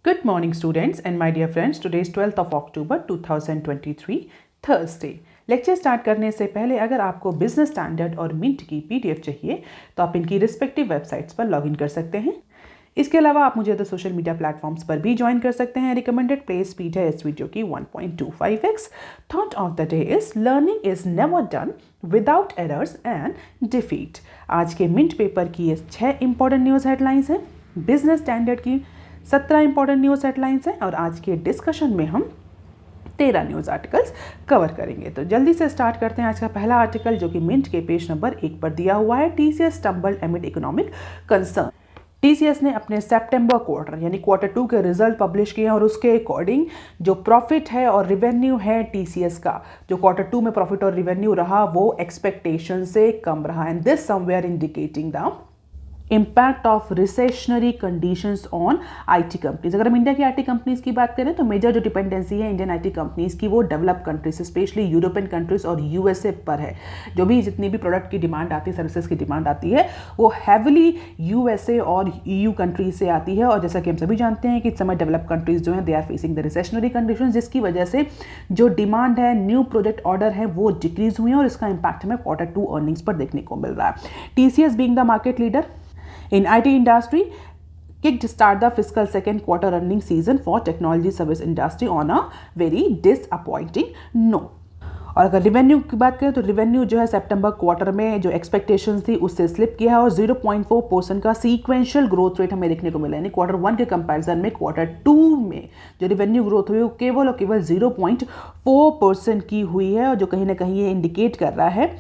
Good morning students and my dear friends. Today is 12th of October 2023 Thursday. Lecture start करने से पहले अगर आपको बिजनेस स्टैंडर्ड और मिंट की पीडीएफ चाहिए तो आप इनकी रिस्पेक्टिव वेबसाइट्स पर लॉगिन कर सकते हैं। इसके अलावा आप मुझे तो सोशल मीडिया प्लेटफॉर्म्स पर भी ज्वाइन कर सकते हैं। रिकमेंडेड प्ले स्पीड है इस वीडियो की 1.25x। Thought of the day is learning is never done without errors and defeat. आज के मिंट पेपर की ये 6 इंपॉर्टेंट न्यूज़ हेडलाइंस हैं। बिजनेस स्टैंडर्ड की 17 इंपॉर्टेंट न्यूज़ हेडलाइंस हैं और आज के डिस्कशन में हम 13 न्यूज़ आर्टिकल्स कवर करेंगे। तो जल्दी से स्टार्ट करते हैं। आज का पहला आर्टिकल जो कि मिंट के पेज नंबर 1 पर दिया हुआ है, TCS stumbled एमिड economic concern. TCS ने अपने सितंबर क्वार्टर यानी Q2 के रिजल्ट पब्लिश किए हैं और उसके अकॉर्डिंग जो प्रॉफिट है और रिवेन्यू है टीसीएस का, जो Q2 में प्रॉफिट और रिवेन्यू रहा वो एक्सपेक्टेशन से कम रहा। And this somewhere indicating the impact of recessionary conditions on IT companies. अगर हम इंडिया की आईटी कंपनीज की बात करें तो मेजर जो डिपेंडेंसी है इंडियन आईटी कंपनीज की वो develop countries specially European countries और यूएसए पर है। जो भी जितनी भी प्रोडक्ट की डिमांड आती है, सर्विसेज की डिमांड आती है, वो हैविली यूएसए और ईयू कंट्रीज से आती है। और जैसा कि हम सभी जानते हैं कि इस समय डेवलप कंट्रीज जो हैं they are facing the recessionary condition, जिसकी वजह से जो डिमांड है, न्यू प्रोजेक्ट ऑर्डर है वो डिक्रीज हुए हैं और इसका इंपैक्ट हमें Q2 अर्निंग्स पर देखने को मिल रहा है। TCS being the market leader in IT industry kicked start the fiscal second quarter earning season for technology service industry on a very disappointing note. और अगर रिवेन्यू की बात करें तो रिवेन्यू जो है सितंबर क्वार्टर में जो एक्सपेक्टेशंस थी उससे स्लिप किया है और 0.4% का सीक्वेंशियल ग्रोथ रेट हमें देखने को मिला। यानी Q1 के कंपैरिजन में Q2 में जो रिवेन्यू ग्रोथ हुई वो केवल और केवल 0.4% की हुई है और जो कहीं ना कहीं ये इंडिकेट कर रहा है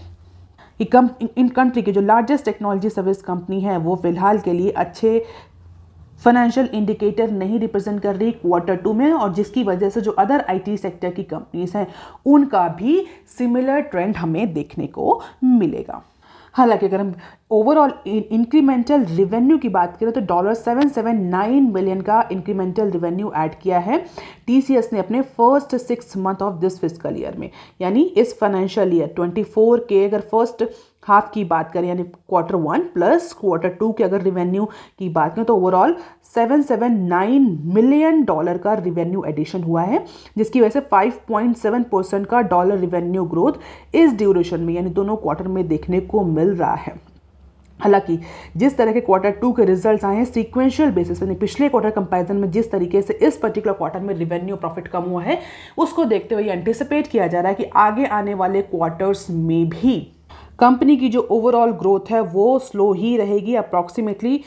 इन कंट्री की जो लार्जेस्ट टेक्नोलॉजी सर्विस कंपनी है वो फिलहाल के लिए अच्छे फाइनेंशियल इंडिकेटर नहीं रिप्रेजेंट कर रही Q2 में, और जिसकी वजह से जो अदर आईटी सेक्टर की कंपनीज हैं उनका भी सिमिलर ट्रेंड हमें देखने को मिलेगा। हालांकि अगर हम ओवरऑल इंक्रीमेंटल रिवेन्यू की बात करें तो $779 मिलियन का इंक्रीमेंटल रिवेन्यू ऐड किया है टीसीएस ने अपने first 6 month of this fiscal year में। यानी इस फाइनेंशियल ईयर 24 के अगर फर्स्ट हाफ की बात करें यानी Q1 प्लस Q2 के अगर रिवेन्यू की बात करें तो ओवरऑल $779 मिलियन का रिवेन्यू एडिशन हुआ है, जिसकी वजह से 5.7% का डॉलर रिवेन्यू ग्रोथ इस ड्यूरेशन में यानी दोनों क्वार्टर में देखने को मिल रहा है। हालांकि जिस तरह के Q2 के रिजल्ट्स आए हैं सीक्वेंशियल बेसिस यानी पिछले क्वार्टर कंपैरिजन में जिस तरीके से इस पर्टिकुलर क्वार्टर में रिवेन्यू प्रॉफिट कम हुआ है उसको देखते हुए एंटिसिपेट किया जा रहा है कि आगे आने वाले क्वार्टर्स में भी कंपनी की जो ओवरऑल ग्रोथ है वो स्लो ही रहेगी। अप्रॉक्सीमेटली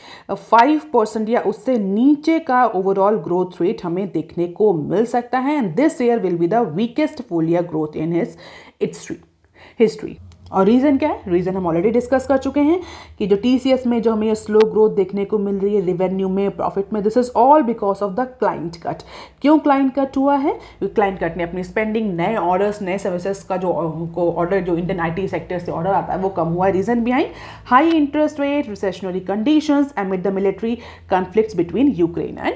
5% या उससे नीचे का ओवरऑल ग्रोथ रेट हमें देखने को मिल सकता है। And this year will be the weakest full year growth in his history. और रीज़न क्या है? रीज़न हम ऑलरेडी डिस्कस कर चुके हैं कि जो टीसीएस में जो हमें स्लो ग्रोथ देखने को मिल रही है रिवेन्यू में, प्रॉफिट में, this is all because of the client cut. क्यों क्लाइंट कट हुआ है? क्योंकि क्लाइंट कट ने अपनी स्पेंडिंग, नए ऑर्डर्स, नए सर्विसेज का जो ऑर्डर जो इंडियन आईटी सेक्टर से ऑर्डर आता है वो कम हुआ है। Reason behind high interest rate, recessionary conditions एमिड the military conflicts between Ukraine and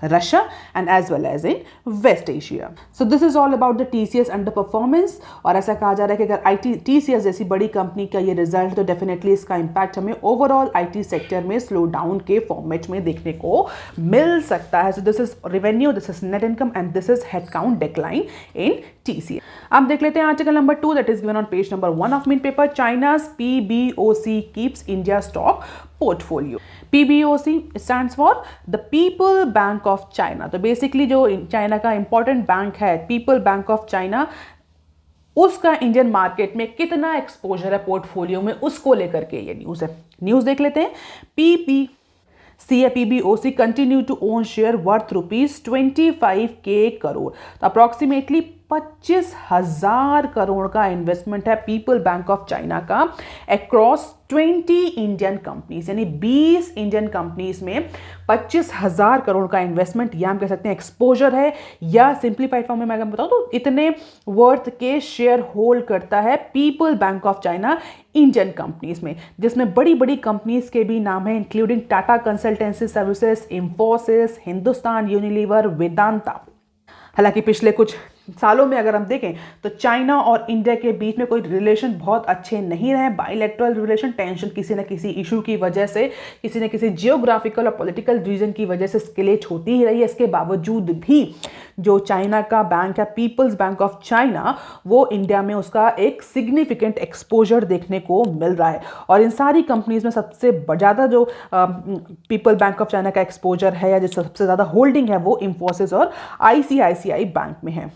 Russia and as well as in West Asia. So this is all about the TCS underperformance। और ऐसा कहा जा रहा है कि अगर TCS जैसी बड़ी कंपनी का ये रिजल्ट तो डेफिनेटली इसका इम्पैक्ट हमें ओवरऑल आईटी सेक्टर में स्लो डाउन के फॉर्मेट में देखने को मिल सकता है। So this is revenue, this is net income and this is headcount decline in TCS। अब देख लेते हैं article number 2 that is given on page number 1 of Mint paper. चाइना's PBOC keeps India stock portfolio। PBOC stands for the People Bank of China। तो basically जो China का important bank है people bank of China, उसका Indian market में कितना exposure है portfolio में उसको लेकर के ये न्यूज़ है। न्यूज़ देख लेते हैं। PBOC continue to own share worth ₹25K crore. तो अप्रॉक्सीमेटली 25,000 करोड़ का इन्वेस्टमेंट है पीपल बैंक ऑफ चाइना का अक्रॉस 20 इंडियन कंपनीज, यानी 20 इंडियन कंपनीज में 25,000 करोड़ का इन्वेस्टमेंट, या हम कह सकते हैं एक्सपोजर है, या सिंप्लीफाइड फॉर्म में मैं बताऊं तो इतने वर्थ के शेयर होल्ड करता है people bank of China Indian companies में, जिसमें बड़ी बड़ी कंपनीज के भी नाम है including Tata consultancy services, Infosys, Hindustan Unilever, Vedanta. हालांकि पिछले कुछ सालों में अगर हम देखें तो चाइना और इंडिया के बीच में कोई रिलेशन बहुत अच्छे नहीं रहे। बायलैटरल रिलेशन टेंशन किसी न किसी इशू की वजह से, किसी न किसी जियोग्राफिकल और पॉलिटिकल रीजन की वजह से स्केलेट होती ही रही है। इसके बावजूद भी जो चाइना का बैंक है पीपल्स बैंक ऑफ चाइना, वो इंडिया में उसका एक सिग्निफिकेंट एक्सपोजर देखने को मिल रहा है। और इन सारी कंपनीज में सबसे ज़्यादा जो पीपल बैंक ऑफ चाइना का एक्सपोजर है या जो सबसे ज़्यादा होल्डिंग है वो इंफोसिस और आईसीआईसीआई बैंक में है।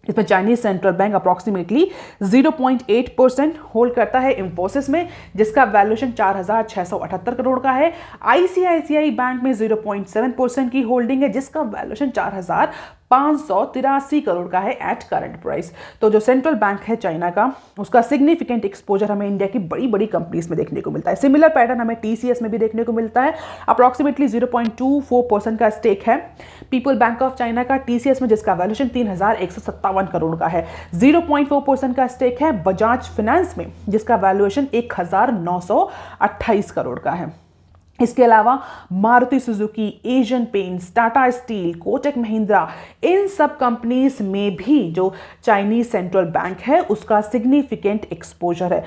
इसमें Chinese central bank approximately 0.8% hold करता है इंफोसिस में, जिसका वैल्यूएशन 4,678 करोड़ का है। आईसीआईसीआई बैंक में 0.7% की होल्डिंग है, जिसका वैल्यूएशन 4,583 करोड़ का है एट करंट प्राइस। तो जो सेंट्रल बैंक है चाइना का, उसका सिग्निफिकेंट एक्सपोजर हमें इंडिया की बड़ी बड़ी कंपनीज में देखने को मिलता है। सिमिलर पैटर्न हमें टीसीएस में भी देखने को मिलता है। अप्रॉक्सीमेटली 0.24% का स्टेक है पीपल बैंक ऑफ चाइना का टीसीएस में, जिसका वैल्यूएशन 3,157 करोड़ का है। 0.4% का स्टेक है बजाज फाइनेंस में, जिसका वैल्यूएशन 1,928 करोड़ का है। इसके अलावा मारुति सुजुकी, एशियन पेंट्स, टाटा स्टील, कोटक महिंद्रा, इन सब कंपनीज में भी जो चाइनीज सेंट्रल बैंक है उसका सिग्निफिकेंट एक्सपोजर है।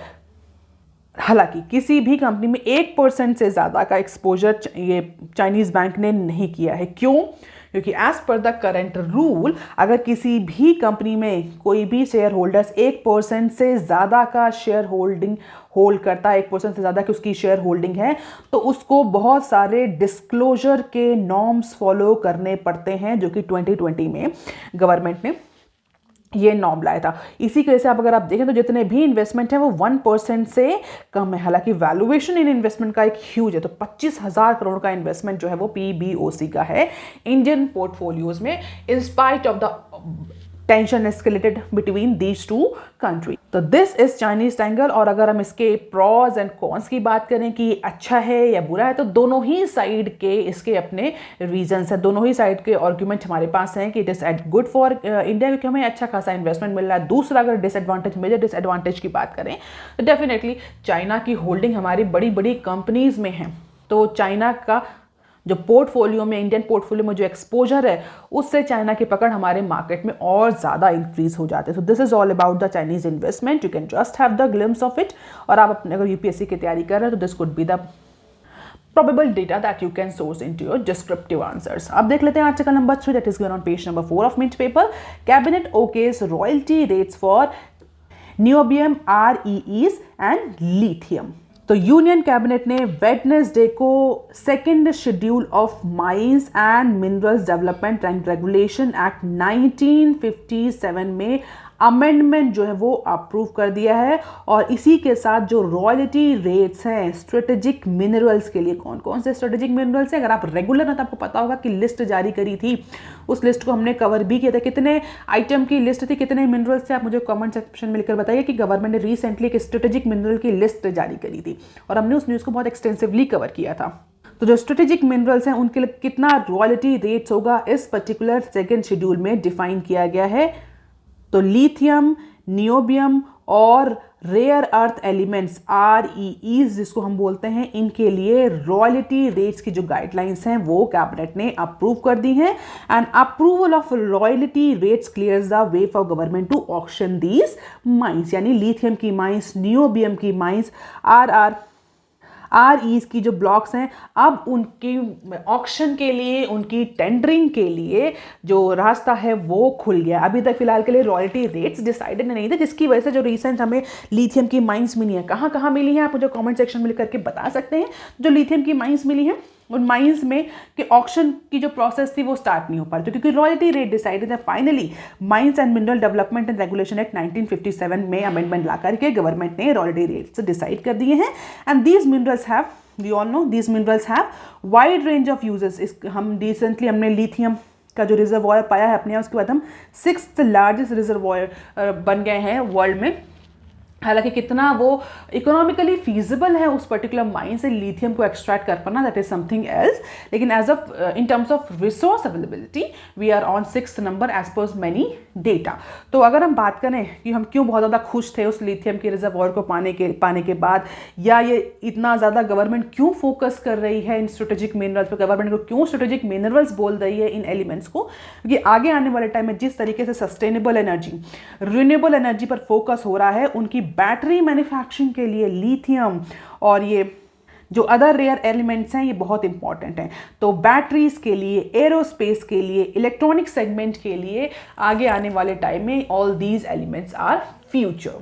हालांकि किसी भी कंपनी में 1% से ज़्यादा का एक्सपोजर ये चाइनीज बैंक ने नहीं किया है। क्यों? क्योंकि as per the current rule, अगर किसी भी कंपनी में कोई भी शेयर होल्डर्स 1% से ज़्यादा का शेयर होल्ड करता है, 1% से ज़्यादा की उसकी शेयर होल्डिंग है, तो उसको बहुत सारे डिस्क्लोजर के नॉर्म्स फॉलो करने पड़ते हैं, जो कि 2020 में गवर्नमेंट ने ये नॉर्म लाया था। इसी की वजह से अगर आप देखें तो जितने भी इन्वेस्टमेंट है वो 1% से कम है। हालांकि वैल्यूएशन इन इन्वेस्टमेंट का एक ह्यूज है, तो 25,000 करोड़ का इन्वेस्टमेंट जो है वो पीबीओसी का है इंडियन पोर्टफोलियोज में, in spite of the tension escalated between these two country. तो दिस इज चाइनीज एंगल। और अगर हम इसके प्रॉज एंड कॉन्स की बात करें कि अच्छा है या बुरा है, तो दोनों ही साइड के इसके अपने रीजंस हैं। दोनों ही साइड के आर्ग्यूमेंट हमारे पास हैं कि it is at good for India, क्योंकि हमें अच्छा खासा इन्वेस्टमेंट मिल रहा है। दूसरा, अगर डिसएडवांटेज, मेजर डिसएडवांटेज की बात करें तो डेफिनेटली चाइना की होल्डिंग हमारी बड़ी बड़ी कंपनीज में है, तो चाइना का जो पोर्टफोलियो में, इंडियन पोर्टफोलियो में जो एक्सपोजर है, उससे चाइना की पकड़ हमारे मार्केट में और ज़्यादा इंक्रीज हो जाते हैं। सो this is all about the Chinese investment. You can just have the glimpse of it. और आप अपने अगर यूपीएससी की तैयारी कर रहे हैं तो this could be the probable data that you can source into your descriptive answers. अब देख लेते हैं article number 3 that is given on page number 4 of Mint paper. Cabinet okays royalty rates for niobium, REEs and lithium. तो union cabinet ने Wednesday को second schedule of mines and minerals development and regulation act 1957 में amendment जो है वो approve कर दिया है। और इसी के साथ जो रॉयल्टी रेट्स हैं स्ट्रेटेजिक मिनरल्स के लिए, कौन कौन से स्ट्रेटेजिक मिनरल्स हैं, अगर आप रेगुलर हैं तो आपको पता होगा कि लिस्ट जारी करी थी, उस लिस्ट को हमने कवर भी किया था। कितने आइटम की लिस्ट थी, कितने मिनरल्स थे, आप मुझे कमेंट सेक्शन में लिखकर बताइए कि गवर्नमेंट ने रिसेंटली एक स्ट्रेटेजिक मिनरल की लिस्ट जारी करी थी और हमने उस न्यूज़ को बहुत एक्सटेंसिवली कवर किया था। तो जो स्ट्रेटेजिक मिनरल्स हैं उनके लिए कितना रॉयल्टी रेट्स होगा इस पर्टिकुलर सेकेंड शेड्यूल में डिफाइन किया गया है। तो लिथियम, नियोबियम और रेयर अर्थ एलिमेंट्स REEs जिसको हम बोलते हैं, इनके लिए रॉयल्टी रेट्स की जो गाइडलाइंस हैं वो कैबिनेट ने अप्रूव कर दी हैं। And approval of royalty rates clears the way for government to auction these mines, यानी लिथियम की माइंस, नियोबियम की माइंस, REEs की जो ब्लॉक्स हैं, अब उनकी ऑक्शन के लिए, उनकी टेंडरिंग के लिए जो रास्ता है वो खुल गया। अभी तक फिलहाल के लिए रॉयल्टी रेट्स डिसाइडेड नहीं थे, जिसकी वजह से जो रिसेंट हमें लिथियम की माइंस मिली हैं, कहाँ कहाँ मिली हैं आप मुझे कमेंट सेक्शन में लिख करके बता सकते हैं। जो लिथियम की माइंस मिली हैं उन माइंस में कि ऑक्शन की जो प्रोसेस थी वो स्टार्ट नहीं हो पा रही थी, क्योंकि रॉयल्टी रेट डिसाइडेड है। Finally mines and mineral development and regulation act 1957 में अमेंडमेंट ला करके गवर्नमेंट ने रॉयल्टी रेट्स डिसाइड कर दिए हैं। And these minerals have, we all know, these minerals have wide range of uses. हम रिसेंटली हमने lithium का जो रिजर्वॉयर पाया है अपने यहाँ, उसके बाद हम 6th लार्जेस्ट रिजर्वॉयर बन गए हैं वर्ल्ड में हालांकि कितना वो इकोनॉमिकली फीजिबल है उस पर्टिकुलर माइन से लिथियम को एक्सट्रैक्ट कर पाना, दैट इज समथिंग एल्स। लेकिन as of in terms of resource availability we are on 6th number as per many data. तो अगर हम बात करें कि हम क्यों बहुत ज़्यादा खुश थे उस लिथियम के रिजर्वॉयर को पाने के बाद, या ये इतना ज़्यादा गवर्नमेंट क्यों फोकस कर रही है इन स्ट्रेटेजिक मिनरल्स पर, गवर्नमेंट को क्यों स्ट्रेटेजिक मिनरल्स बोल रही है इन एलिमेंट्स को, क्योंकि आगे आने वाले टाइम में जिस तरीके से सस्टेनेबल एनर्जी, रिन्यूएबल एनर्जी पर फोकस हो रहा है, उनकी बैटरी मैन्युफैक्चरिंग के लिए लिथियम और ये जो अदर रेयर एलिमेंट्स हैं ये बहुत इंपॉर्टेंट हैं। तो बैटरीज के लिए, एरोस्पेस के लिए, इलेक्ट्रॉनिक सेगमेंट के लिए आगे आने वाले टाइम में all these elements are future.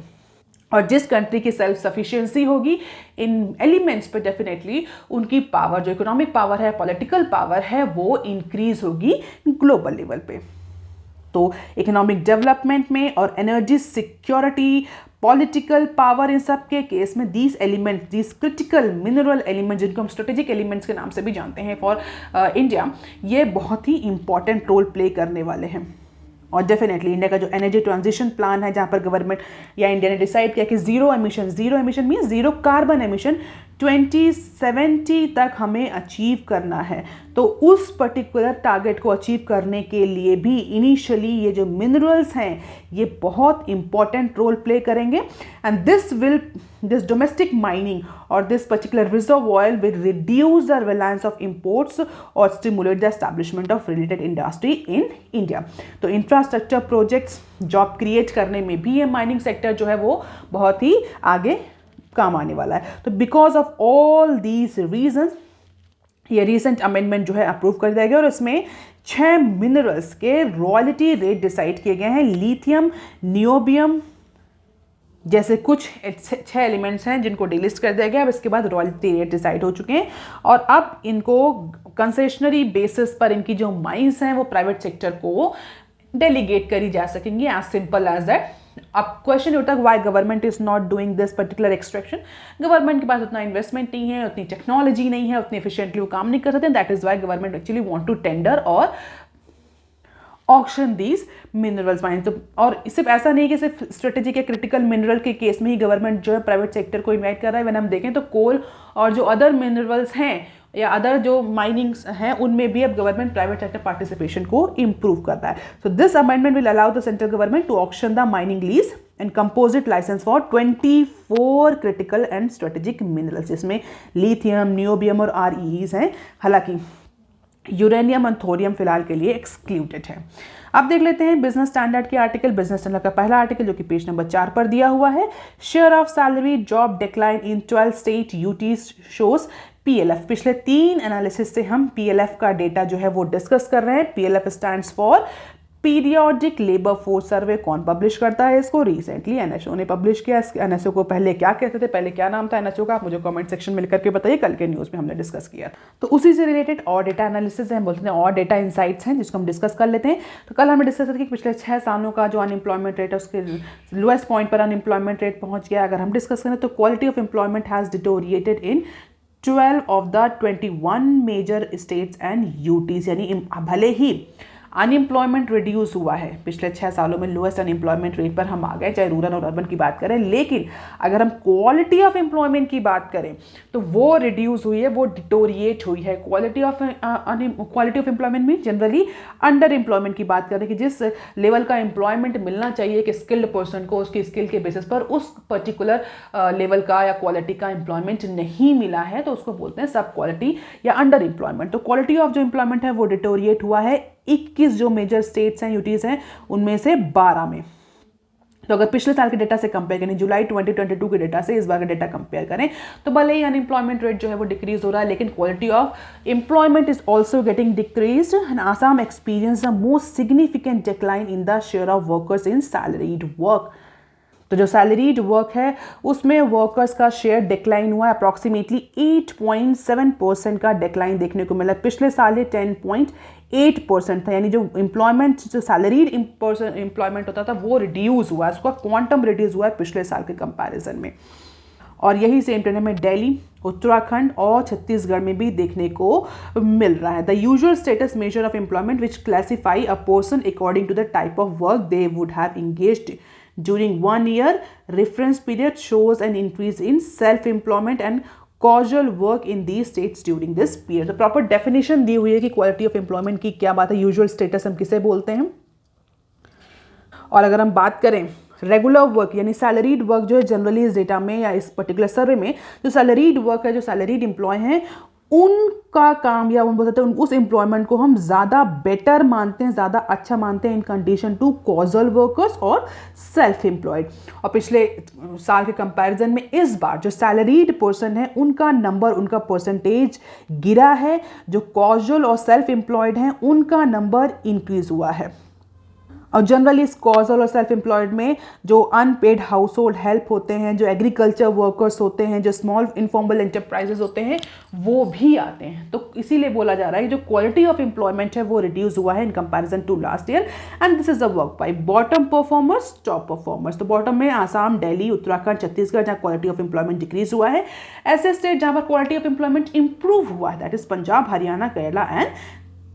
और जिस कंट्री की सेल्फ सफिशिएंसी होगी इन एलिमेंट्स पे, डेफिनेटली उनकी पावर, जो इकोनॉमिक पावर है, पॉलिटिकल पावर है, वो इंक्रीज होगी ग्लोबल लेवल पे। तो इकोनॉमिक डेवलपमेंट में और एनर्जी सिक्योरिटी, पॉलिटिकल पावर, इन सब के केस में these element, these critical mineral element, जिनको हम स्ट्रेटेजिक एलिमेंट्स के नाम से भी जानते हैं फॉर इंडिया, ये बहुत ही इंपॉर्टेंट रोल प्ले करने वाले हैं। और डेफिनेटली इंडिया का जो एनर्जी ट्रांजिशन प्लान है, जहाँ पर गवर्नमेंट या इंडिया ने डिसाइड किया कि zero emission means zero carbon emission 2070 तक हमें अचीव करना है। तो उस पर्टिकुलर टारगेट को अचीव करने के लिए भी इनिशियली ये जो मिनरल्स हैं ये बहुत इंपॉर्टेंट रोल प्ले करेंगे। एंड दिस डोमेस्टिक माइनिंग और this particular reserve oil will reduce the reliance of imports और stimulate the establishment of related industry in India. तो इंफ्रास्ट्रक्चर प्रोजेक्ट्स, जॉब क्रिएट करने में भी ये माइनिंग सेक्टर जो है वो बहुत ही आगे काम आने वाला है। तो because of all these reasons ये रिसेंट अमेंडमेंट जो है अप्रूव कर दिया गया और इसमें 6 मिनरल्स के रॉयल्टी रेट डिसाइड किए गए हैं। लिथियम, नियोबियम जैसे कुछ 6 एलिमेंट्स हैं जिनको डिलिस्ट कर दिया गया। अब इसके बाद रॉयल्टी रेट डिसाइड हो चुके हैं और अब इनको कंसेशनरी बेसिस पर इनकी जो माइंस हैं वो प्राइवेट सेक्टर को डेलीगेट करी जा सकेंगी, एज सिंपल एज दैट। अब क्वेश्चन उठा why government is not doing this particular extraction. Government के पास उतना इन्वेस्टमेंट नहीं है, उतनी टेक्नोलॉजी नहीं है, उतनी एफिशिएंटली वो काम नहीं कर सकते। That is why government actually want to tender और ऑक्शन दीज मिनरल्स माइन। तो और सिर्फ ऐसा नहीं कि सिर्फ स्ट्रेटेजिक या क्रिटिकल मिनरल के केस में ही गवर्नमेंट जो है प्राइवेट सेक्टर को इन्वाइट कर रहा है। व्हेन हम देखें तो कोल और जो अदर मिनरल्स हैं या अदर जो माइनिंग्स हैं उनमें भी अब गवर्नमेंट प्राइवेट सेक्टर पार्टिसिपेशन को इम्प्रूव कर रहा है। So this amendment will allow the central government to auction the mining lease and composite licence for 24 critical and strategic minerals, जिसमें लिथियम, नियोबियम और आरईईज हैं। हालांकि यूरेनियम और थोरियम फिलहाल के लिए एक्सक्लूडेड है। अब देख लेते हैं बिजनेस स्टैंडर्ड के आर्टिकल। बिजनेस स्टैंडर्ड का पहला आर्टिकल जो कि पेज नंबर 4 पर दिया हुआ है, share of salary job decline in 12 state UTs shows PLF। पिछले 3 एनालिसिस से हम PLF का डेटा जो है वो डिस्कस कर रहे हैं। PLF stands for periodic labour force survey. कौन पब्लिश करता है इसको? रिसेंटली NSO ने पब्लिश किया। NSO को पहले क्या कहते थे, पहले क्या नाम था NSO का, आप मुझे कमेंट सेक्शन में लिख करके बताइए। कल के न्यूज़ में हमने डिस्कस किया। तो उसी से रिलेटेड और डेटा एनालिसिस है, बोलते हैं और डेटा इनसाइट्स हैं, जिसको हम डिस्कस कर लेते हैं। तो कल हमने डिस्कस किया कि पिछले 6 सालों का जो अनएम्प्लॉयमेंट रेट है उसके लोएस्ट पॉइंट पर अनएम्प्लॉयमेंट रेट पहुंच गया। अगर हम डिस्कस करें तो quality of employment has deteriorated in 12 of the 21 major states and UTs. यानी भले ही अनएम्प्लॉयमेंट रिड्यूस हुआ है पिछले 6 सालों में, लोएस्ट अनएम्प्लॉयमेंट रेट पर हम आ गए, चाहे रूरल और अर्बन की बात करें, लेकिन अगर हम क्वालिटी ऑफ एम्प्लॉयमेंट की बात करें तो वो रिड्यूस हुई है, वो डिटोरिएट हुई है। क्वालिटी ऑफ एम्प्लॉयमेंट में जनरली अंडर एम्प्लॉयमेंट की बात करें कि जिस लेवल का एम्प्लॉयमेंट मिलना चाहिए कि स्किल्ड पर्सन को, उसकी स्किल के बेसिस पर उस पर्टिकुलर लेवल का या क्वालिटी का एम्प्लॉयमेंट नहीं मिला है, तो उसको बोलते हैं सब क्वालिटी या अंडर एम्प्लॉयमेंट। तो क्वालिटी ऑफ जो एम्प्लॉयमेंट है वो डिटोरिएट हुआ है 21 जो मेजर स्टेट्स हैं, यूटीज हैं, उनमें से 12 में। तो अगर पिछले साल के डेटा से कंपेयर करें, जुलाई 2022 के डेटा से इस बार का डेटा कंपेयर करें, तो भले ही अनएम्प्लॉयमेंट रेट जो है वो डिक्रीज हो रहा है, लेकिन quality of employment is also getting decreased and Assam experience the most significant decline in the share of workers in salaried work. तो जो सैलरीड वर्क है उसमें वर्कर्स का शेयर डिक्लाइन हुआ है, अप्रॉक्सीमेटली 8.7% का डिक्लाइन देखने को मिला। पिछले साल ये 10.8% था, यानी जो एम्प्लॉयमेंट, जो सैलरीड एम्प्लॉयमेंट होता था वो रिड्यूस हुआ है, उसका क्वांटम रिड्यूस हुआ है पिछले साल के कंपैरिजन में। और यही सेम ट्रेंड हमें दिल्ली, उत्तराखंड और छत्तीसगढ़ में भी देखने को मिल रहा है। The usual status measure of employment which classify a person according to the type of work they would have engaged during 1 year reference period shows an increase in self employment and casual work in these states during this period। तो proper definition दी हुई है कि quality of employment की क्या बात है, usual status हम किसे बोलते हैं। और अगर हम बात करें रेगुलर वर्क यानी सैलरीड वर्क जो है जनरली इस डेटा में या इस पर्टिकुलर सर्वे में जो सैलरीड वर्क है, जो सैलरीड एम्प्लॉय हैं, उनका काम या हम बोल सकते हैं उस एम्प्लॉयमेंट को हम ज़्यादा बेटर मानते हैं, ज़्यादा अच्छा मानते हैं इन कंडीशन टू कॉजल वर्कर्स और सेल्फ एम्प्लॉयड। और पिछले साल के कंपैरिजन में इस बार जो सैलरीड पर्सन है उनका नंबर, उनका परसेंटेज गिरा है, जो कॉजल और सेल्फ एम्प्लॉयड हैं उनका नंबर इंक्रीज हुआ है। और जनरली इस कॉजल और सेल्फ एम्प्लॉयड में जो अनपेड हाउस होल्ड हेल्प होते हैं, जो एग्रीकल्चर वर्कर्स होते हैं, जो स्मॉल इनफॉर्मल एंटरप्राइजेस होते हैं, वो भी आते हैं। तो इसीलिए बोला जा रहा है कि जो क्वालिटी ऑफ एम्प्लॉयमेंट है वो रिड्यूस हुआ है in comparison to last year. And this is a work by bottom performers, top performers. तो बॉटम में आसाम, दिल्ली, उत्तराखंड, छत्तीसगढ़, जहाँ क्वालिटी ऑफ एम्प्लॉयमेंट डिक्रीज हुआ है। ऐसे स्टेट जहाँ पर क्वालिटी ऑफ एम्प्लॉयमेंट इंप्रूव हुआ है, that is Punjab, Haryana, Kerala and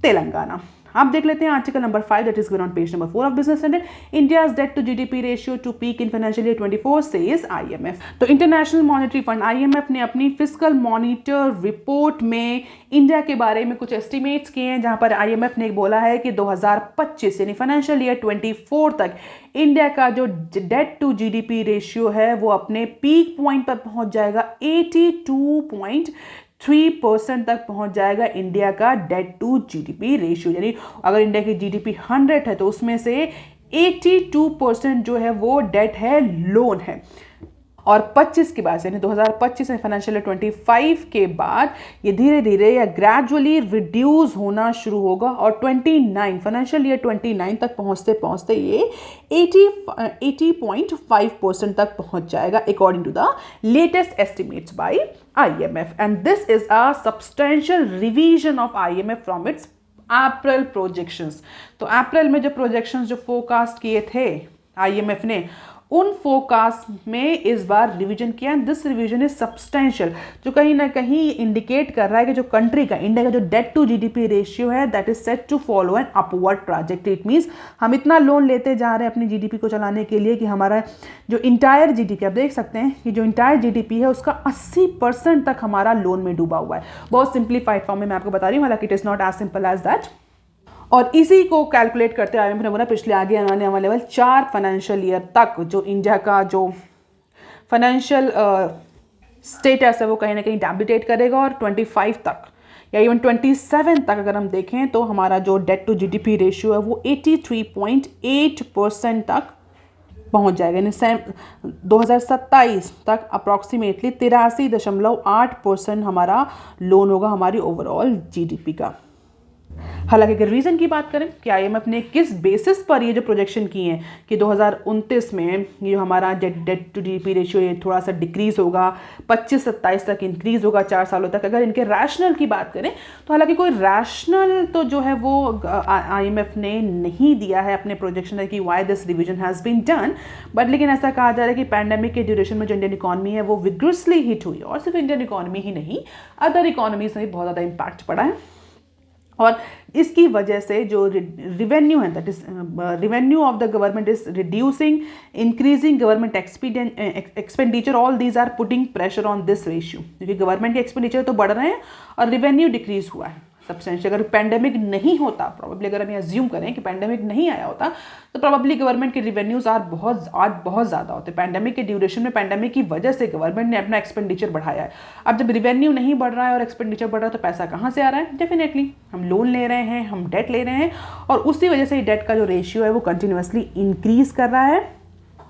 Telangana. आप देख लेते हैं article number 5 that is given on page number 4 of Business Standard. India's debt to GDP ratio to peak in financial year 24 says IMF. तो International Monetary Fund IMF ने अपनी fiscal monitor report में India के बारे में कुछ estimates किए हैं, जहां पर आईएमएफ ने बोला है कि 2025 यानी फाइनेंशियल ईयर 24 तक इंडिया का जो डेट टू जीडीपी रेशियो है वो अपने पीक पॉइंट पर पहुंच जाएगा, 82.3% तक पहुंच जाएगा इंडिया का डेट टू जीडीपी रेशियो। यानी अगर इंडिया की जीडीपी 100 है तो उसमें से 82% जो है वो डेट है, लोन है। और 25 के बाद यानी 2025 में फाइनेंशियल ईयर 25 के बाद ये धीरे धीरे या ग्रेजुअली रिड्यूस होना शुरू होगा और 29 फाइनेंशियल ईयर 29 तक पहुंचते पहुंचते ये 80.5% तक पहुंच जाएगा according to the latest estimates by IMF। And this is a substantial revision of IMF from its April projections. तो अप्रैल में जो प्रोजेक्शंस जो फोरकास्ट किए थे IMF ने, उन फोरकास्ट में इस बार रिवीजन किया। And this revision is substantial, जो कहीं ना कहीं इंडिकेट कर रहा है कि जो कंट्री का, इंडिया का जो डेट टू जीडीपी रेशियो है that is set to follow an upward trajectory. It means हम इतना लोन लेते जा रहे हैं अपनी जीडीपी को चलाने के लिए कि हमारा जो इंटायर जीडीपी, आप देख सकते हैं कि जो इंटायर जीडीपी है उसका 80% तक हमारा लोन में डूबा हुआ है। बहुत सिंप्लीफाइड फॉर्म में मैं आपको बता रही हूँ, हालांकि it is not as simple as that. और इसी को कैलकुलेट करते आईएमएफ ने बोला पिछले आगे आने वाले लेवल 4 फाइनेंशियल ईयर तक जो इंडिया का जो फाइनेंशियल स्टेटस है वो कहीं ना कहीं डेबिटेट करेगा, और 25 तक या इवन 27 तक अगर हम देखें तो हमारा जो डेट टू जीडीपी रेशियो है वो 83.8% तक पहुंच जाएगा। यानी 2027 तक अप्रॉक्सीमेटली 83.8% हमारा लोन होगा हमारी ओवरऑल जीडीपी का। हालांकि अगर रीजन की बात करें कि आईएमएफ ने किस बेसिस पर ये जो प्रोजेक्शन की है कि 2029 में ये हमारा डेट टू जीडीपी रेशियो ये थोड़ा सा डिक्रीज होगा, 25-27 तक इंक्रीज होगा 4 सालों तक, अगर इनके रैशनल की बात करें तो हालांकि कोई रैशनल तो जो है वो आईएमएफ ने नहीं दिया है अपने प्रोजेक्शन कि why this revision has been done. But लेकिन ऐसा कहा जा रहा है कि पैंडेमिक के ड्यूरेशन में जो इंडियन इकॉनमी है वो विग्रसली हिट हुई, और सिर्फ इंडियन इकॉनमी ही नहीं अदर इकॉनमीज में भी बहुत ज़्यादा इम्पैक्ट पड़ा है। और इसकी वजह से जो रिवेन्यू है that is revenue of the government is reducing, increasing government expenditure, all these are putting pressure on this ratio. क्योंकि गवर्नमेंट के एक्सपेंडिचर तो बढ़ रहे हैं और रिवेन्यू डिक्रीज हुआ है सब्सटेंशियल। अगर पैंडेमिक नहीं होता, प्रोबेबली अगर हम ये अज्यूम करें कि पैंडेमिक नहीं आया होता तो प्रोबेबली गवर्नमेंट के रिवेन्यूज आज बहुत ज़्यादा होते। पैंडेमिक के ड्यूरेशन में, पैंडेमिक की वजह से गवर्नमेंट ने अपना एक्सपेंडिचर बढ़ाया है। अब जब रिवेन्यू नहीं बढ़ रहा है और एक्सपेंडिचर बढ़ रहा है तो पैसा कहाँ से आ रहा है? डेफिनेटली हम लोन ले रहे हैं, हम डेट ले रहे हैं, और उसी वजह से डेट का जो रेशियो है वो कंटिन्यूसली इंक्रीज कर रहा है।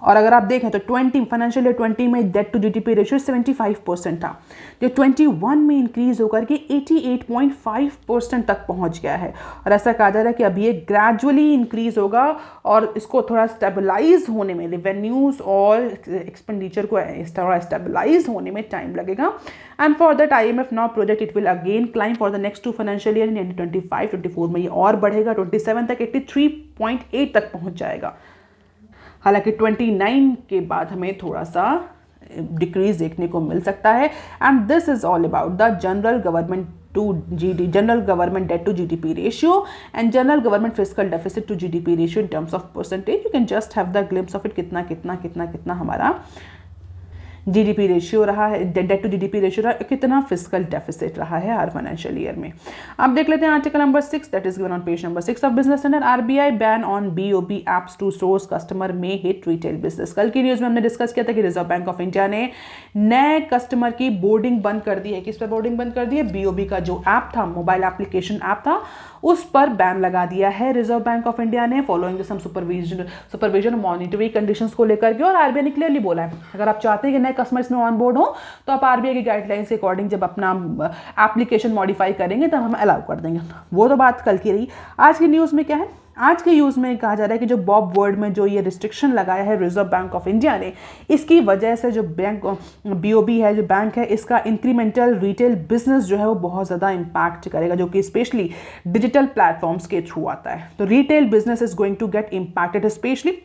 और अगर आप देखें तो फाइनेंशियल ईयर 20 में डेट टू जीडीपी रेशियो 75% था, जो 21 में इंक्रीज होकर के 88.5% तक पहुंच गया है। और ऐसा कहा जा रहा है कि अब ये ग्रेजुअली इंक्रीज होगा और इसको थोड़ा स्टेबलाइज होने में, रिवेन्यूज और एक्सपेंडिचर को थोड़ा स्टेबलाइज होने में टाइम लगेगा। And for that IMF now project it will again climb for the next 2 financial year, यानी 25-24 में ये और बढ़ेगा, 27 तक 83.8 तक पहुंच जाएगा। हालांकि 29 के बाद हमें थोड़ा सा डिक्रीज देखने को मिल सकता है। And this is all about the general government to GD general government debt to GDP ratio and general government fiscal deficit to GDP ratio in terms of percentage. You can just have the glimpse of it, कितना कितना कितना कितना हमारा GDP ratio रहा है, date to GDP ratio रहा है, कितना फिस्कल डेफिसिट रहा है हर फाइनेंशियल ईयर में। अब देख लेते हैं article number 6 that is given on page number 6 of Business Standard. RBI ban on BOB apps to source customer may hit retail business. कल की न्यूज़ में हमने डिस्कस किया था कि रिजर्व बैंक ऑफ इंडिया ने नए कस्टमर की बोर्डिंग बंद कर दी है। किस पर बोर्डिंग बंद कर दी है? बीओबी का जो ऐप था, मोबाइल एप्लीकेशन ऐप था, उस पर बैन लगा दिया है रिजर्व बैंक ऑफ इंडिया ने, following some supervision monetary conditions को लेकर के। और आरबीआई ने क्लियरली बोला है अगर आप चाहते हैं कि नए कस्टमर्स में ऑन बोर्ड हो तो आप आरबीआई की गाइडलाइंस के अकॉर्डिंग जब अपना एप्लीकेशन मॉडिफाई करेंगे तब हम अलाउ कर देंगे। वो तो बात कल की रही। आज की न्यूज़ में क्या है? आज के न्यूज़ में कहा जा रहा है कि जो बॉब वर्ड में जो ये रिस्ट्रिक्शन लगाया है रिजर्व बैंक ऑफ इंडिया ने, इसकी वजह से जो बैंक बीओबी है, जो बैंक है, इसका इंक्रीमेंटल रिटेल बिजनेस जो है वो बहुत ज़्यादा इम्पैक्ट करेगा, जो कि स्पेशली डिजिटल प्लेटफॉर्म्स के थ्रू आता है। तो retail business is going to get impacted, specially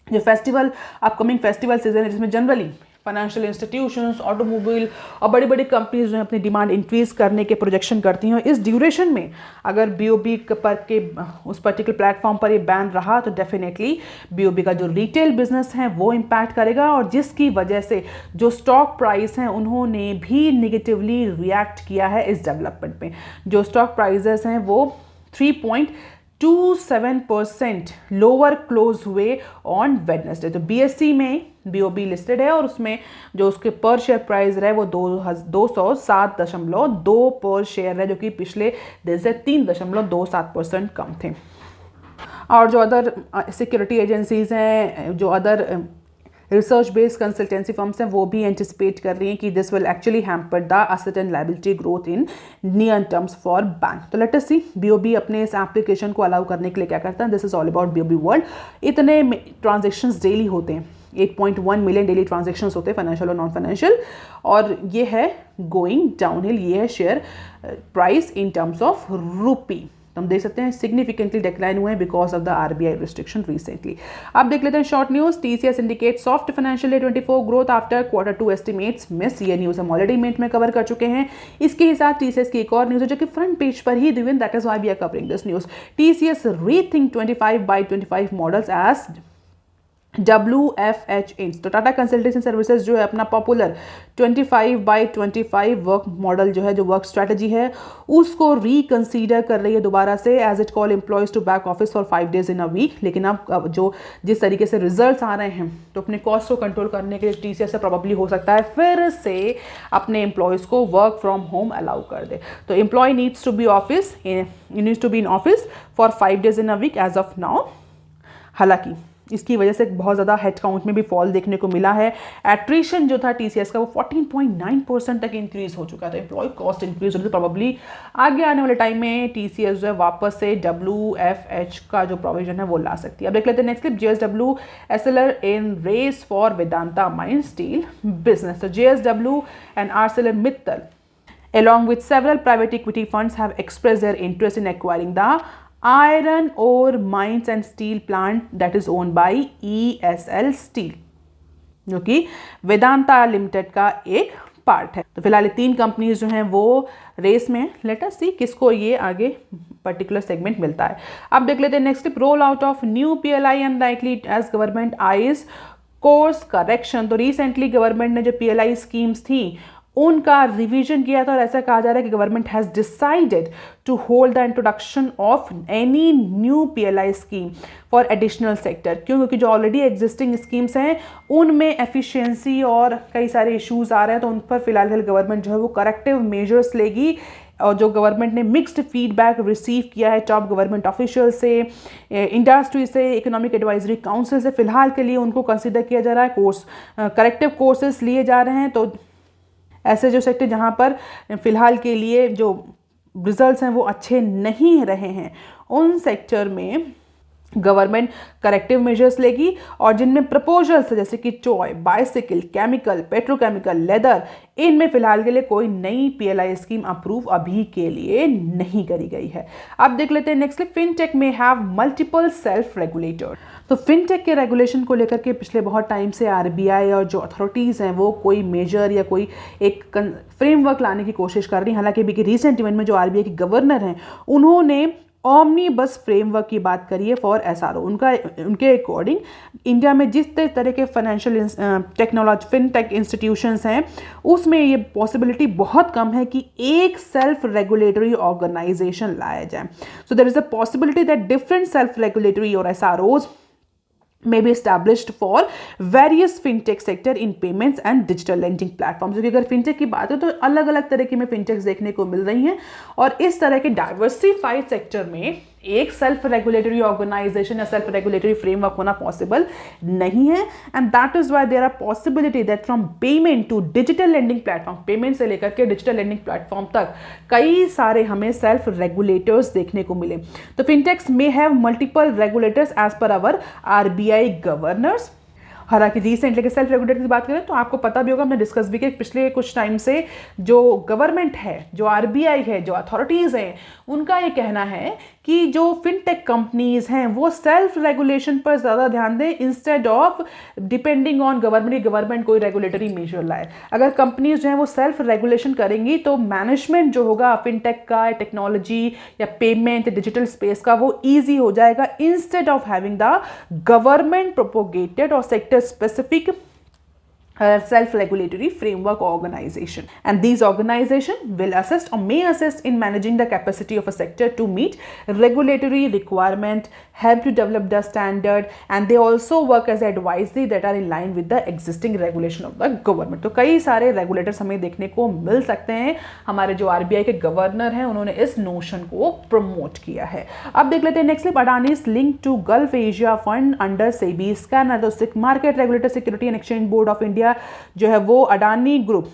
जो फेस्टिवल अपकमिंग फेस्टिवल सीजन है जिसमें जनरली फाइनेंशियल इंस्टीट्यूशंस, ऑटोमोबाइल और बड़ी बड़ी कंपनीज जो है अपनी डिमांड इंक्रीज करने के प्रोजेक्शन करती हैं। इस ड्यूरेशन में अगर बीओबी पर के उस पर्टिकुलर प्लेटफॉर्म पर ये बैन रहा तो डेफिनेटली बीओबी का जो रिटेल बिजनेस है वो इम्पैक्ट करेगा, और जिसकी वजह से जो स्टॉक प्राइस हैं उन्होंने भी निगेटिवली रिएक्ट किया है इस डेवलपमेंट में। जो स्टॉक प्राइजेस हैं वो 3.27% लोअर क्लोज हुए ऑन वेडनेसडे। तो बीएससी में बीओबी लिस्टेड है और उसमें जो उसके पर शेयर प्राइस रहे वो 207.2 पर शेयर है, जो कि पिछले दिन से 3.27% कम थे। और जो अदर सिक्योरिटी एजेंसीज हैं, जो other research based consultancy firms हैं, वो भी एंटिसिपेट कर रही हैं कि this will actually hamper the asset and liability growth in near terms for bank. तो लेट अस सी बीओबी अपने इस एप्लीकेशन को अलाउ करने के लिए क्या करता है। This is all about BOB world. इतने ट्रांजेक्शन्स डेली होते हैं, 8.1 मिलियन डेली ट्रांजेक्शन्स होते हैं फाइनेंशियल और नॉन फाइनेंशियल, और ये है गोइंग डाउनहिल। ये है share price in terms of रूपी। हम देख सकते हैं सिग्निफिकेंटली डिक्लाइन हुए हैं because of the RBI restriction recently. अब देख लेते हैं short news. TCS indicate soft financial year 24 growth after Q2 estimates miss. ये न्यूज हम ऑलरेडी मिनट में कवर कर चुके हैं। इसके ही साथ टीसीएस की एक और न्यूज है जो कि फ्रंट पेज पर ही दी हुई, that is why we are covering this news. TCS rethink 25/25 models as WFH तो टाटा कंसल्टेशन सर्विसेज जो है अपना पॉपुलर 25/25 वर्क मॉडल जो है, जो वर्क स्ट्रैटेजी है, उसको रिकंसीडर कर रही है दोबारा से as it call employees to back office for 5 days in a week. लेकिन अब जो जिस तरीके से रिजल्ट्स आ रहे हैं तो अपने कॉस्ट को कंट्रोल करने के लिए टीसीएस से प्रॉब्ली हो सकता है फिर से अपने एम्प्लॉयज़ को वर्क फ्रॉम होम अलाउ कर दे। तो employee needs to be in office for 5 days in a week as of now. हालांकि इसकी वजह से बहुत ज़्यादा हेड काउंट में भी फॉल देखने को मिला है। एट्रिशन जो था टीसीएस का वो 14.9% तक इंक्रीज हो चुका था। एम्प्लॉय कॉस्ट इंक्रीज होने से प्रॉब्ली आगे आने वाले टाइम में टीसीएस जो है वापस से WFH का जो प्रोविजन है वो ला सकती है। अब देख लेते हैं next clip. JSW SLR in race for Vedanta mine steel business. तो JSW and ArcelorMittal along with several private equity funds have expressed their interest in acquiring the iron ore mines and steel plant that is owned by ESL Steel, जो कि Vedanta limited का एक part है। तो फिलहाल ये 3 companies जो हैं वो रेस में। लेट अस सी किसको ये आगे पर्टिकुलर सेगमेंट मिलता है। अब देख लेते हैं next tip. Roll out of new PLI unlikely as government eyes course correction. तो रिसेंटली गवर्नमेंट ने जो PLI स्कीम्स थी उनका रिवीजन किया था और ऐसा कहा जा रहा है कि government has decided to hold the introduction of any new PLI scheme for additional sector. क्यों? क्योंकि जो ऑलरेडी एग्जिस्टिंग स्कीम्स हैं उनमें एफिशिएंसी और कई सारे इश्यूज आ रहे हैं, तो उन पर फिलहाल गवर्नमेंट जो है वो करेक्टिव मेजर्स लेगी। और जो गवर्नमेंट ने मिक्स्ड फीडबैक रिसीव किया है टॉप गवर्नमेंट ऑफिशियल से, इंडस्ट्री से, इकोनॉमिक एडवाइजरी काउंसिल से, फिलहाल के लिए उनको कंसिडर किया जा रहा है। करेक्टिव कोर्सेज लिए जा रहे हैं। तो ऐसे जो सेक्टर जहाँ पर फिलहाल के लिए जो रिजल्ट्स हैं वो अच्छे नहीं रहे हैं उन सेक्टर में गवर्नमेंट करेक्टिव मेजर्स लेगी, और जिनमें प्रपोजल्स जैसे कि toy, bicycle, chemical, petrochemical, leather, इनमें फिलहाल के लिए कोई नई PLI स्कीम अप्रूव अभी के लिए नहीं करी गई है। अब देख लेते हैं नेक्स्ट। फिनटेक में हैव मल्टीपल सेल्फ रेगुलेटर। तो फिनटेक के रेगुलेशन को लेकर के पिछले बहुत टाइम से आरबीआई और जो अथॉरिटीज़ हैं वो कोई मेजर या कोई एक फ्रेमवर्क लाने की कोशिश कर रही हैं। हालांकि अभी रिसेंट इवेंट में जो आरबीआई के गवर्नर हैं उन्होंने ऑमनीबस फ्रेमवर्क की बात करी है फॉर एसआरओ। उनके अकॉर्डिंग इंडिया में जिस तरह के फाइनेंशियल टेक्नोलॉजी फिनटेक इंस्टीट्यूशंस हैं उसमें ये पॉसिबिलिटी बहुत कम है कि एक सेल्फ रेगुलेटरी ऑर्गेनाइजेशन लाया जाए। So there is a possibility that different self regulatory और SROs may be established for various fintech sector in payments and digital lending platforms। क्योंकि अगर फिनटेक की बात हो तो अलग अलग तरह की में फिनटेक्स देखने को मिल रही हैं और इस तरह के डाइवर्सिफाइड सेक्टर में एक सेल्फ रेगुलेटरी ऑर्गेनाइजेशन या सेल्फ रेगुलेटरी फ्रेमवर्क होना पॉसिबल नहीं है। And that is why there are possibility that from payment to digital lending platform, payment से लेकर के डिजिटल लेंडिंग प्लेटफॉर्म तक कई सारे हमें सेल्फ रेगुलेटर्स देखने को मिले। तो fintechs may have multiple regulators as per our RBI governors. हालांकि रिसेंटली के सेल्फ रेगुलेटर की बात करें तो आपको पता भी होगा, हमने डिस्कस भी किया पिछले कुछ टाइम से जो गवर्नमेंट है, जो आरबीआई है, जो अथॉरिटीज़ हैं, उनका ये कहना है कि जो फिनटेक कंपनीज हैं वो सेल्फ रेगुलेशन पर ज़्यादा ध्यान दें instead of depending on government. Government कोई रेगुलेटरी मेजर लाए। अगर कंपनीज जो हैं वो सेल्फ रेगुलेशन करेंगी तो मैनेजमेंट जो होगा फिनटेक का, टेक्नोलॉजी या पेमेंट डिजिटल स्पेस का, वो ईजी हो जाएगा instead of having the government propagated और sector specific self-regulatory framework organization, and these organizations will assist or may assist in managing the capacity of a sector to meet regulatory requirement, help to develop the standard, and they also work as advisory that are in line with the existing regulation of the government। तो कई सारे regulators हमें देखने को मिल सकते हैं। हमारे जो आरबीआई के गवर्नर हैं उन्होंने इस नोशन को प्रमोट किया है। अब देख लेते हैं next clip. Adani's link to Gulf Asia fund under SEBI scanner. तो market regulator security and exchange board of India जो है वो अडानी ग्रुप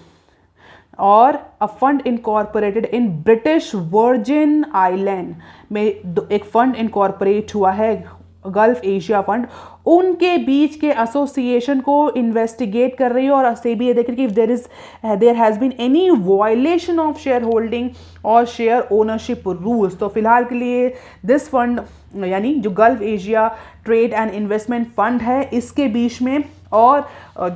और a fund incorporated in British Virgin Island में एक फंड इनकॉर्पोरेट हुआ है, गल्फ एशिया फंड, उनके बीच के एसोसिएशन को इन्वेस्टिगेट कर रही है और सेबी ये देख रही है कि there has been any violation of share holding और शेयर ओनरशिप रूल्स। तो फिलहाल के लिए दिस फंड यानी जो Gulf Asia Trade and Investment Fund है इसके बीच में और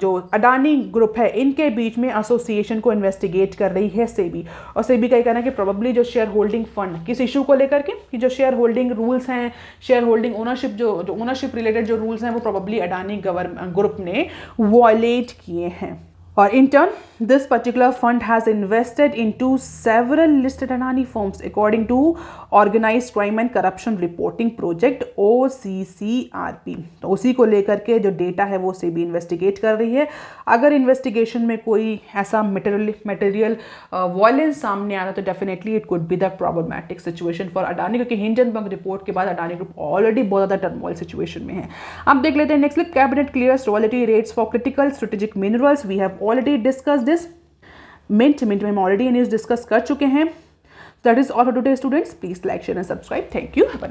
जो अडानी ग्रुप है इनके बीच में एसोसिएशन को इन्वेस्टिगेट कर रही है सेबी। और सेबी का कहना है कि प्रोबेबली जो शेयर होल्डिंग फंड किस इशू को लेकर के कि जो शेयर होल्डिंग रूल्स हैं, शेयर होल्डिंग ओनरशिप जो ओनरशिप रिलेटेड जो रूल्स हैं वो प्रोबेबली अडानी ग्रुप ने वॉयलेट किए हैं। और in turn, this particular fund has invested into several listed Adani firms according to Organized Crime and Corruption Reporting Project OCCRP। तो उसी को लेकर के जो डेटा है वो सेबी इन्वेस्टिगेट कर रही है। अगर इन्वेस्टिगेशन में कोई ऐसा मटेरियल वायलेंस सामने आ रहा तो definitely it could be the problematic situation for Adani, क्योंकि हिंडनबर्ग रिपोर्ट के बाद अडानी ग्रुप ऑलरेडी बहुत ज़्यादा टर्मोइल सिचुएशन में है। अब देख लेते हैं next clip. Cabinet clears royalty rates for critical strategic minerals. We have already discussed this। mint में हम already न्यूज़ डिस्कस कर चुके हैं। That is all for today students। Please like, share and subscribe। Thank you। Have a nice day।